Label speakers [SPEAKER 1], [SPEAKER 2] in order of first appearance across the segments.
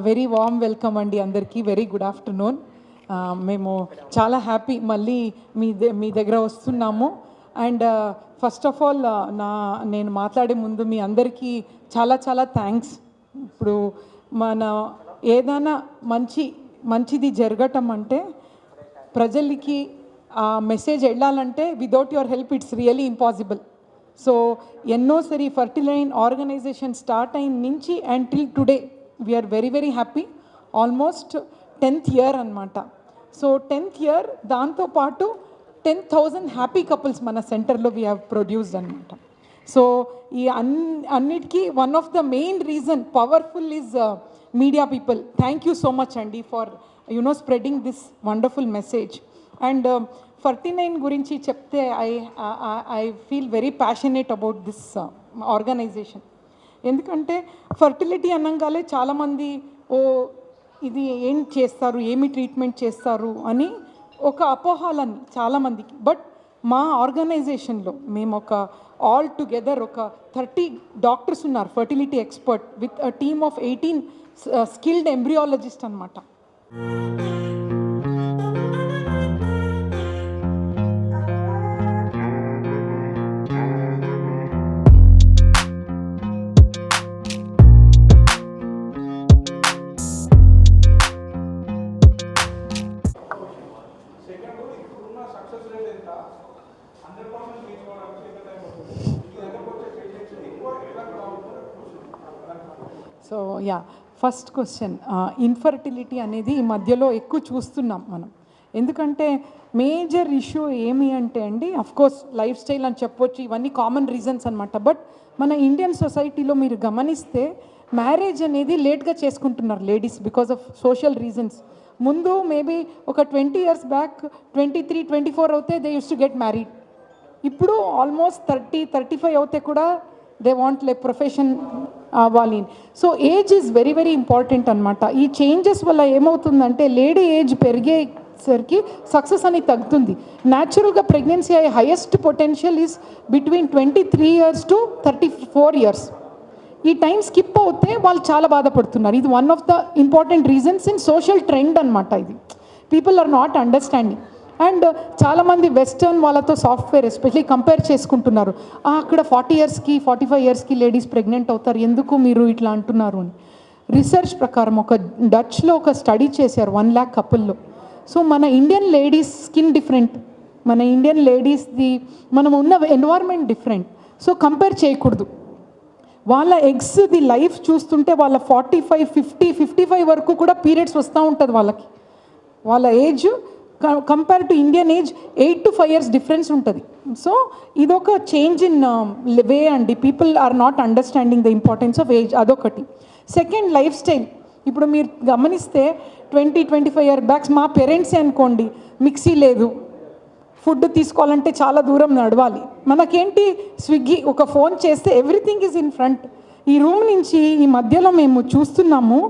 [SPEAKER 1] Very warm welcome అండి అందరికీ. Very good afternoon. మేము చాలా హ్యాపీ మళ్ళీ మీ దగ్గర వస్తున్నాము. అండ్ ఫస్ట్ ఆఫ్ ఆల్ నేను మాట్లాడే ముందు మీ అందరికీ చాలా చాలా థ్యాంక్స్. ఇప్పుడు మన ఏదైనా మంచిది జరగటం అంటే ప్రజలకి ఆ మెసేజ్ వెళ్ళాలంటే without your help it's really impossible. So ఎన్నోసారి ఫర్టిలైన్ ఆర్గనైజేషన్ స్టార్ట్ అయిన నుంచి and till today we are very very happy. Almost 10th year అనమాట. సో 10th year దాంతోపాటు 10,000 హ్యాపీ కపుల్స్ మన సెంటర్లో వీ హ్యావ్ ప్రొడ్యూస్డ్ అనమాట. సో ఈ అన్నిటికీ one of the main reason powerful is media people. Thank you so much అండి for spreading this wonderful message. And 49 గురించి చెప్తే I feel very passionate about this organization. ఎందుకంటే fertility అనగానే చాలామంది ఇది ఏం చేస్తారు, ఏమి ట్రీట్మెంట్ చేస్తారు అని ఒక అపోహాలని చాలామందికి. బట్ మా ఆర్గనైజేషన్లో మేము ఒక ఆల్ టుగెదర్ ఒక 30 డాక్టర్స్ ఉన్నారు, fertility expert, with a team of 18 skilled embryologist అనమాట. సో ఫస్ట్ క్వశ్చన్, ఇన్ఫర్టిలిటీ అనేది ఈ మధ్యలో ఎక్కువ చూస్తున్నాం మనం. ఎందుకంటే మేజర్ ఇష్యూ ఏమి అంటే అండి, అఫ్కోర్స్ లైఫ్ స్టైల్ అని చెప్పొచ్చు, ఇవన్నీ కామన్ రీజన్స్ అనమాట. బట్ మన ఇండియన్ సొసైటీలో మీరు గమనిస్తే మ్యారేజ్ అనేది లేట్గా చేసుకుంటున్నారు ladies because of social reasons. ముందు మేబీ ఒక 20 years బ్యాక్ 23, 24 అవుతే they use to get married. ఇప్పుడు ఆల్మోస్ట్ 30, 35 అవుతే కూడా దే వాంట్ లైక్ ప్రొఫెషన్ అవ్వాలి. So age is very very important అనమాట. ఈ చేంజెస్ వల్ల ఏమవుతుందంటే లేడీ ఏజ్ పెరిగేసరికి సక్సెస్ అనేది తగ్గుతుంది. న్యాచురల్గా ప్రెగ్నెన్సీ అయ్యే highest potential is between 23 years to 34 years. ఈ టైం స్కిప్ అవుతే వాళ్ళు చాలా బాధపడుతున్నారు. ఇది one of the important reasons in social trend అనమాట. ఇది people are not understanding. And చాలామంది వెస్టర్న్ వాళ్ళతో సాఫ్ట్వేర్ ఎస్పెషలీ కంపేర్ చేసుకుంటున్నారు. అక్కడ 40 yearsకి 45 yearsకి లేడీస్ ప్రెగ్నెంట్ అవుతారు, ఎందుకు మీరు ఇట్లా అంటున్నారు అని. రీసెర్చ్ ప్రకారం ఒక డచ్లో ఒక స్టడీ చేశారు 1 lakh కపుల్లో. సో మన ఇండియన్ లేడీస్ స్కిన్ డిఫరెంట్, మన ఇండియన్ లేడీస్ది మనం ఉన్న ఎన్వైర్న్మెంట్ డిఫరెంట్. సో కంపేర్ చేయకూడదు. వాళ్ళ ఎగ్స్ది లైఫ్ చూస్తుంటే వాళ్ళ 45, 50, 55 వరకు కూడా పీరియడ్స్ వస్తూ ఉంటుంది వాళ్ళకి. వాళ్ళ age compare to Indian age 8 to 5 years difference ఉంటుంది. సో ఇదొక చేంజ్ ఇన్ వే అండి. People are not understanding the importance of age, అదొకటి. Second, lifestyle. ఇప్పుడు మీరు గమనిస్తే 20, 25 years బ్యాక్స్ మా పేరెంట్సే అనుకోండి, మిక్సీ లేదు, ఫుడ్ తీసుకోవాలంటే చాలా దూరం నడవాలి. మనకేంటి స్విగ్గీ, ఒక ఫోన్ చేస్తే ఎవ్రీథింగ్ ఈజ్ ఇన్ ఫ్రంట్. ఈ రూమ్ నుంచి ఈ మధ్యలో మేము చూస్తున్నాము,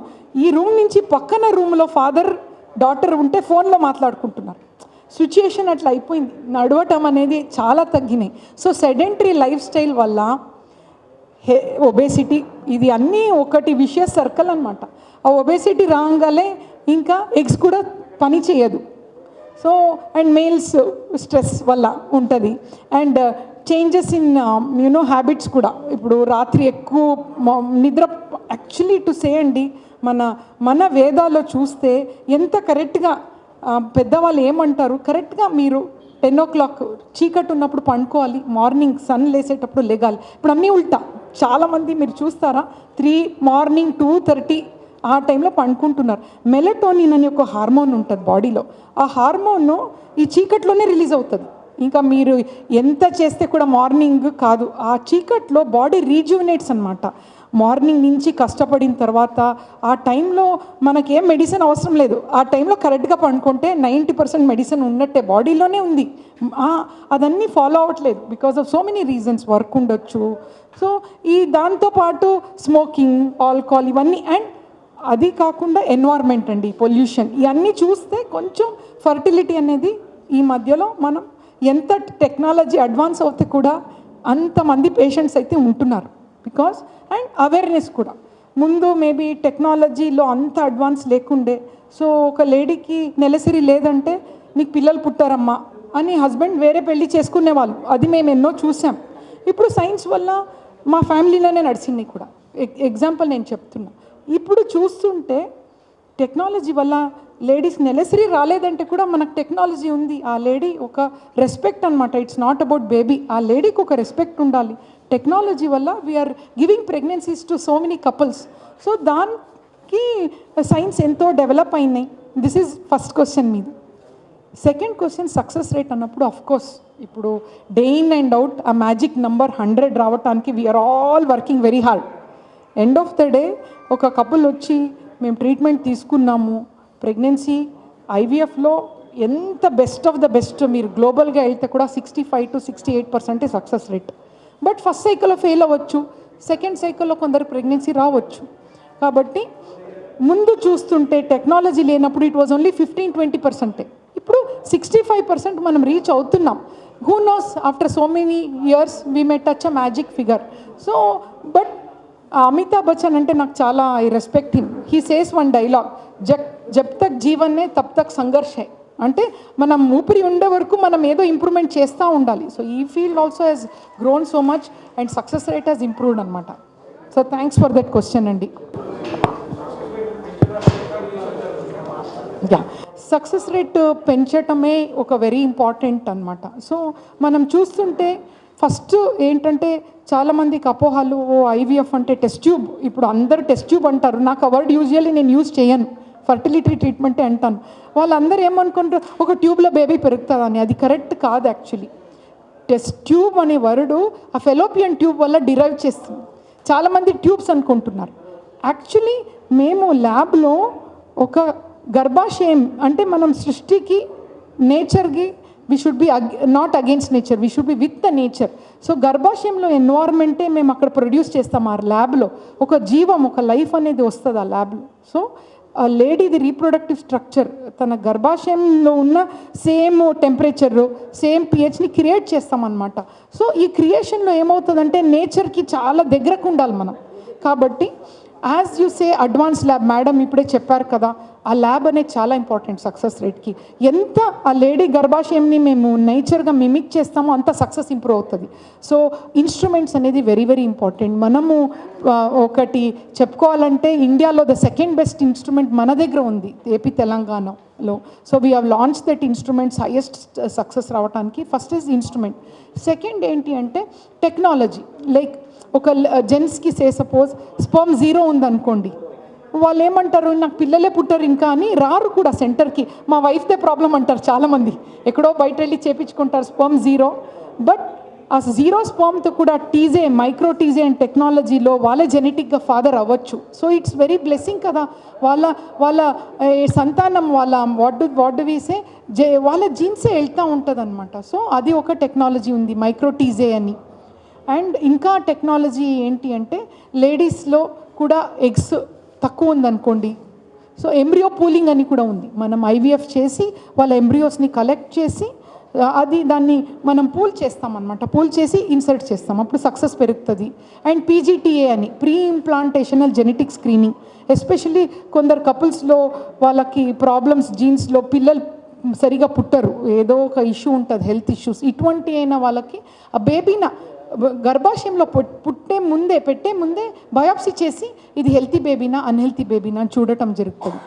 [SPEAKER 1] ఈ రూమ్ నుంచి పక్కన రూమ్లో ఫాదర్ డాటర్ ఉంటే ఫోన్లో మాట్లాడుకుంటున్నారు. సిచ్యుయేషన్ అట్లా అయిపోయింది, నడవటం అనేది చాలా తగ్గినాయి. సో సెడెంటరీ లైఫ్ స్టైల్ వల్ల ఒబేసిటీ, ఇది అన్నీ ఒకటి విషయస్ సర్కిల్ అనమాట. ఆ ఒబేసిటీ రాగానే ఇంకా ఎగ్స్ కూడా పని చేయదు. సో అండ్ మేల్స్ స్ట్రెస్ వల్ల ఉంటుంది. అండ్ చేంజెస్ ఇన్ హ్యాబిట్స్ కూడా. ఇప్పుడు రాత్రి ఎక్కువ నిద్ర, యాక్చువల్లీ టు సే అండి, మన వేదాల్లో చూస్తే ఎంత కరెక్ట్గా పెద్దవాళ్ళు ఏమంటారు, కరెక్ట్గా మీరు 10 o'clock చీకటి ఉన్నప్పుడు పండుకోవాలి, మార్నింగ్ సన్ లేసేటప్పుడు లెగాలి. ఇప్పుడు అన్నీ ఉల్టా. చాలామంది మీరు చూస్తారా 3 మార్నింగ్ 2:30 ఆ టైంలో పండుకుంటున్నారు. మెలటోనిన్ అని ఒక హార్మోన్ ఉంటుంది బాడీలో. ఆ హార్మోన్ ఈ చీకట్లోనే రిలీజ్ అవుతుంది. ఇంకా మీరు ఎంత చేస్తే కూడా మార్నింగ్ కాదు, ఆ చీకట్లో బాడీ రీజ్యూనేట్స్ అనమాట. మార్నింగ్ నుంచి కష్టపడిన తర్వాత ఆ టైంలో మనకేం మెడిసిన్ అవసరం లేదు. ఆ టైంలో కరెక్ట్గా పండుకుంటే 90% మెడిసిన్ ఉన్నట్టే బాడీలోనే ఉంది. అదన్నీ ఫాలో అవ్వట్లేదు because of so many reasons. Work ఉండొచ్చు. సో ఈ దాంతోపాటు స్మోకింగ్, ఆల్కహాల్, ఇవన్నీ. అండ్ అది కాకుండా ఎన్వైర్న్మెంట్ అండి, పొల్యూషన్, ఇవన్నీ చూస్తే కొంచెం ఫర్టిలిటీ అనేది ఈ మధ్యలో మనం ఎంత టెక్నాలజీ అడ్వాన్స్ అవుతే కూడా అంతమంది పేషెంట్స్ అయితే ఉంటున్నారు. బికాస్ అండ్ అవేర్నెస్ కూడా. ముందు మేబీ టెక్నాలజీలో అంత అడ్వాన్స్ లేకుండే. సో ఒక లేడీకి నెలసరి లేదంటే నీకు పిల్లలు పుట్టారమ్మా అని హస్బెండ్ వేరే పెళ్లి చేసుకునేవాళ్ళు. అది మేము ఎన్నో చూసాం. ఇప్పుడు సైన్స్ వల్ల మా ఫ్యామిలీలోనే నడిచింది కూడా. ఎగ్జాంపుల్ నేను చెప్తున్నా. ఇప్పుడు చూస్తుంటే టెక్నాలజీ వల్ల లేడీస్ నెలసరి రాలేదంటే కూడా మనకు టెక్నాలజీ ఉంది. ఆ లేడీ ఒక రెస్పెక్ట్ అనమాట. It's not about baby. ఆ లేడీకి ఒక రెస్పెక్ట్ ఉండాలి. టెక్నాలజీ వల్ల we are giving pregnancies to so many couples. So దానికి సైన్స్ ఎంతో డెవలప్ అయినాయి. దిస్ ఈజ్ ఫస్ట్ క్వశ్చన్ మీద. సెకండ్ క్వశ్చన్ సక్సెస్ రేట్ అన్నప్పుడు కోర్స్ ఇప్పుడు డే ఇన్ అండ్ అవుట్ ఆ మ్యాజిక్ నెంబర్ 100 రావటానికి we are all working very hard. End of the day ఒక couple వచ్చి మేము ట్రీట్మెంట్ తీసుకున్నాము, ప్రెగ్నెన్సీ ఐవీఎఫ్లో ఎంత బెస్ట్ ఆఫ్ ద బెస్ట్ మీరు గ్లోబల్గా వెళ్తే కూడా 65 to 68% success rate. But first సైకిల్లో ఫెయిల్ అవ్వచ్చు, సెకండ్ సైకిల్లో కొందరు ప్రెగ్నెన్సీ రావచ్చు. కాబట్టి ముందు చూస్తుంటే టెక్నాలజీ లేనప్పుడు ఇట్ వాజ్ ఓన్లీ 15-20%. ఇప్పుడు 65% మనం రీచ్ అవుతున్నాం. Who knows after so many years we may touch a magic figure. So but Amitabh Bachchan అంటే నాకు చాలా I respect him. He says one dialogue, జబ్ తక్ జీవన్ నే తబ్ తక్ సంఘర్ష్ హై. అంటే మనం ఊపిరి ఉండే వరకు మనం ఏదో ఇంప్రూవ్మెంట్ చేస్తూ ఉండాలి. సో ఈ field also has grown so much and success rate has improved అనమాట. So thanks for that question అండి. యా, సక్సెస్ రేట్ పెంచటమే ఒక వెరీ ఇంపార్టెంట్ అనమాట. సో మనం చూస్తుంటే ఫస్ట్ ఏంటంటే చాలామందికి అపోహలు, ఐవీఎఫ్ అంటే టెస్ట్ ట్యూబ్. ఇప్పుడు అందరూ టెస్ట్ ట్యూబ్ అంటారు. నాకు ఆ వర్డ్ యూజువల్లీ నేను యూజ్ చేయను, ఫర్టిలిటీ ట్రీట్మెంటే అంటాను. వాళ్ళందరూ ఏమనుకుంటారు ఒక ట్యూబ్లో బేబీ పెరుగుతుందని. అది కరెక్ట్ కాదు. యాక్చువల్లీ టెస్ట్ ట్యూబ్ అనే వర్డు ఆ ఫెలోపియన్ ట్యూబ్ వల్ల డిరైవ్ చేస్తుంది. చాలామంది ట్యూబ్స్ అనుకుంటున్నారు. యాక్చువల్లీ మేము ల్యాబ్లో ఒక గర్భాశయం అంటే మనం సృష్టికి నేచర్కి we should be not against nature, we should be with the nature. So గర్భాశయంలో ఎన్వైర్మెంటే మేము అక్కడ ప్రొడ్యూస్ చేస్తాం. ఆ ల్యాబ్లో ఒక జీవం, ఒక లైఫ్ అనేది వస్తుంది ఆ ల్యాబ్లో. సో ఆ లేడీది రీప్రొడక్టివ్ స్ట్రక్చర్ తన గర్భాశయంలో ఉన్న సేమ్ టెంపరేచర్, సేమ్ పిహెచ్ని క్రియేట్ చేస్తామన్నమాట. సో ఈ క్రియేషన్లో ఏమవుతుందంటే నేచర్కి చాలా దగ్గరకు ఉండాలి మనం. కాబట్టి as you say advance lab, madam ఇప్పుడే చెప్పారు కదా, ఆ ల్యాబ్ అనేది చాలా ఇంపార్టెంట్ సక్సెస్ రేట్కి. ఎంత ఆ లేడీ గర్భాశయంని మేము నేచర్గా మిమిక్ చేస్తామో అంత సక్సెస్ ఇంప్రూవ్ అవుతుంది. సో ఇన్స్ట్రుమెంట్స్ అనేది వెరీ వెరీ ఇంపార్టెంట్. మనము ఒకటి చెప్పుకోవాలంటే ఇండియాలో ద సెకండ్ బెస్ట్ ఇన్స్ట్రుమెంట్ మన దగ్గర ఉంది, ఏపీ తెలంగాణలో. So we have launch that instruments highest success రావడానికి. First is instrument. సెకండ్ ఏంటి అంటే టెక్నాలజీ. లైక్ ఒక జెంట్స్కి సపోజ్ స్పర్మ్ 0 ఉందనుకోండి, వాళ్ళు ఏమంటారు నాకు పిల్లలే పుట్టారు ఇంకా అని రారు కూడా సెంటర్కి. మా వైఫ్దే ప్రాబ్లం అంటారు చాలామంది. ఎక్కడో బయట వెళ్ళి చేపించుకుంటారు స్పర్మ్ 0. బట్ ఆ 0 స్పర్మ్తో కూడా టీజే, మైక్రో టీజే అండ్ టెక్నాలజీలో వాళ్ళే జెనెటిక్గా ఫాదర్ అవ్వచ్చు. సో ఇట్స్ వెరీ బ్లెస్సింగ్ కదా. వాళ్ళ సంతానం వాళ్ళ వాట్ డు వి సే వాళ్ళ జీన్సే వెళ్తూ ఉంటుంది అనమాట. సో అది ఒక టెక్నాలజీ ఉంది, మైక్రో టీజే అని. అండ్ ఇంకా టెక్నాలజీ ఏంటి అంటే లేడీస్లో కూడా ఎగ్స్ తక్కువ ఉందనుకోండి, సో ఎంబ్రియో పూలింగ్ అని కూడా ఉంది. మనం ఐవీఎఫ్ చేసి వాళ్ళ ఎంబ్రియోస్ని కలెక్ట్ చేసి దాన్ని మనం పూల్ చేస్తామన్నమాట. పూల్ చేసి ఇన్సర్ట్ చేస్తాం, అప్పుడు సక్సెస్ పెరుగుతుంది. అండ్ పీజీటీఏ అని ప్రీ ఇంప్లాంటేషనల్ జెనెటిక్ స్క్రీనింగ్. ఎస్పెషల్లీ కొందరు కపుల్స్లో వాళ్ళకి ప్రాబ్లమ్స్ జీన్స్లో పిల్లలు సరిగా పుట్టరు, ఏదో ఒక ఇష్యూ ఉంటుంది, హెల్త్ ఇష్యూస్. ఇటువంటి అయిన వాళ్ళకి ఆ బేబీన గర్భాశయంలో పెట్టే ముందే బయాప్సీ చేసి ఇది హెల్తీ బేబీనా అన్హెల్తీ బేబీనా అని చూడటం జరుగుతుంది.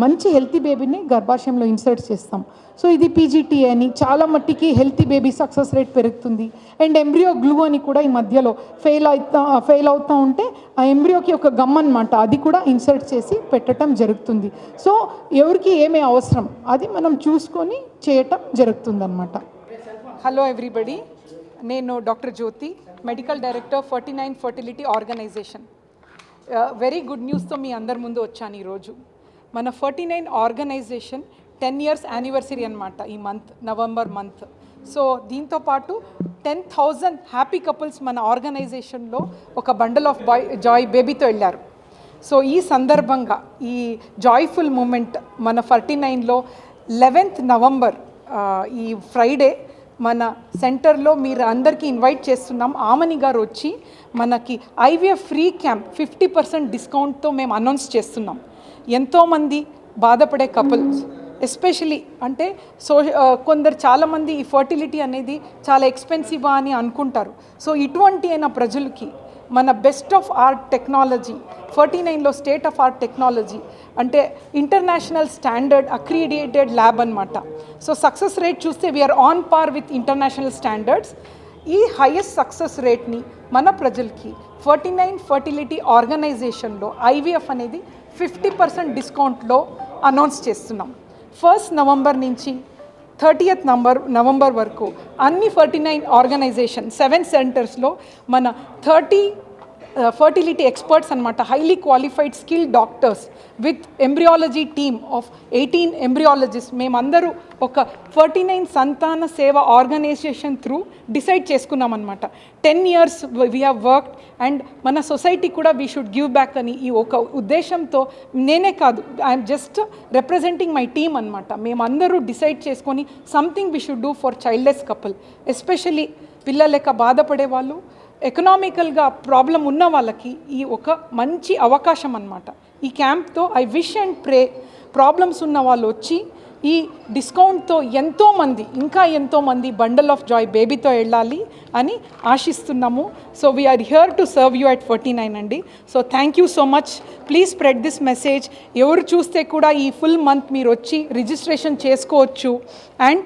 [SPEAKER 1] మంచి హెల్తీ బేబీని గర్భాశయంలో ఇన్సర్ట్ చేస్తాం. సో ఇది పీజీటీఏ అని. చాలా మట్టికి హెల్తీ బేబీ సక్సెస్ రేట్ పెరుగుతుంది. అండ్ ఎంబ్రియో గ్లూ అని కూడా ఈ మధ్యలో ఫెయిల్ అవుతూ ఉంటే ఆ ఎంబ్రియోకి ఒక గమ్ అనమాట, అది కూడా ఇన్సర్ట్ చేసి పెట్టడం జరుగుతుంది. సో ఎవరికి ఏమే అవసరం అది మనం చూసుకొని చేయటం జరుగుతుంది అనమాట. హలో ఎవ్రీబడి, నేను doctor Jyothi, medical director 49 fertility organization. Very good న్యూస్తో మీ అందరి ముందు వచ్చాను ఈరోజు. మన 49 ఆర్గనైజేషన్ 10 years యానివర్సరీ అనమాట ఈ నవంబర్ మంత్. సో దీంతోపాటు 10,000 హ్యాపీ కపుల్స్ మన ఆర్గనైజేషన్లో ఒక బండల్ ఆఫ్ జాయ్ బేబీతో వెళ్ళారు. సో ఈ సందర్భంగా ఈ జాయ్ఫుల్ మూమెంట్ మన 49లో 11th November ఈ ఫ్రైడే మన సెంటర్లో మీరు అందరికీ ఇన్వైట్ చేస్తున్నాం. ఆమని గారు వచ్చి మనకి ఐవీఎఫ్ ఫ్రీ క్యాంప్ 50% డిస్కౌంట్తో మేము అనౌన్స్ చేస్తున్నాం. ఎంతోమంది బాధపడే కపుల్స్ ఎస్పెషలీ అంటే కొందరు చాలామంది ఈ ఫర్టిలిటీ అనేది చాలా ఎక్స్పెన్సివా అని అనుకుంటారు. సో ఇటువంటి అయిన ప్రజలకి మన బెస్ట్ ఆఫ్ ఆర్ట్ టెక్నాలజీ 49లో స్టేట్ ఆఫ్ ఆర్ట్ టెక్నాలజీ అంటే ఇంటర్నేషనల్ స్టాండర్డ్ అక్రిడియేటెడ్ ల్యాబ్ అనమాట. సో సక్సెస్ రేట్ చూస్తే we are on par with international standards. ఈ హైయెస్ట్ సక్సెస్ రేట్ని మన ప్రజలకి 49 ఫర్టిలిటీ ఆర్గనైజేషన్లో ఐవీఎఫ్ అనేది 50% డిస్కౌంట్లో అనౌన్స్ చేస్తున్నాం. 1 నవంబర్ నుంచి 30th నవంబర్ వరకు అన్ని 49 ఆర్గనైజేషన్ 7 సెంటర్స్లో మన 30 ఫర్టిలిటీ ఎక్స్పర్ట్స్ అనమాట, highly qualified skill doctors with embryology team of 18 embryologist మేమందరూ ఒక 49 సంతాన సేవ ఆర్గనైజేషన్ త్రూ డిసైడ్ చేసుకున్నాం అనమాట. 10 years we have worked and మన సొసైటీ కూడా వీ షుడ్ గివ్ బ్యాక్ అని ఈ ఒక ఉద్దేశంతో నేనే కాదు, I'm just representing my team అనమాట. మేమందరూ డిసైడ్ చేసుకొని something we should do for childless couple, especially పిల్లలేక బాధపడే వాళ్ళు, ఎకనామికల్గా ప్రాబ్లం ఉన్న వాళ్ళకి ఈ ఒక మంచి అవకాశం అన్నమాట. ఈ క్యాంప్తో I wish and pray problems ఉన్న వాళ్ళు వచ్చి ఈ డిస్కౌంట్తో ఎంతోమంది బండల్ ఆఫ్ జాయ్ బేబీతో వెళ్ళాలి అని ఆశిస్తున్నాము. So we are here to serve you at 49 అండి. So thank you so much. Please spread this message. ఎవరు చూస్తే కూడా ఈ ఫుల్ మంత్ మీరు వచ్చి రిజిస్ట్రేషన్ చేసుకోవచ్చు. అండ్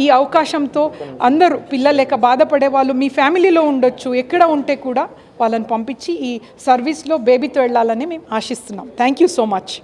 [SPEAKER 1] ఈ అవకాశంతో అందరూ పిల్లలేక బాధపడే వాళ్ళు మీ ఫ్యామిలీలో ఉండొచ్చు, ఎక్కడ ఉంటే కూడా వాళ్ళని పంపించి ఈ సర్వీస్లో బేబీతో వెళ్ళాలని మేము ఆశిస్తున్నాం. Thank you so much.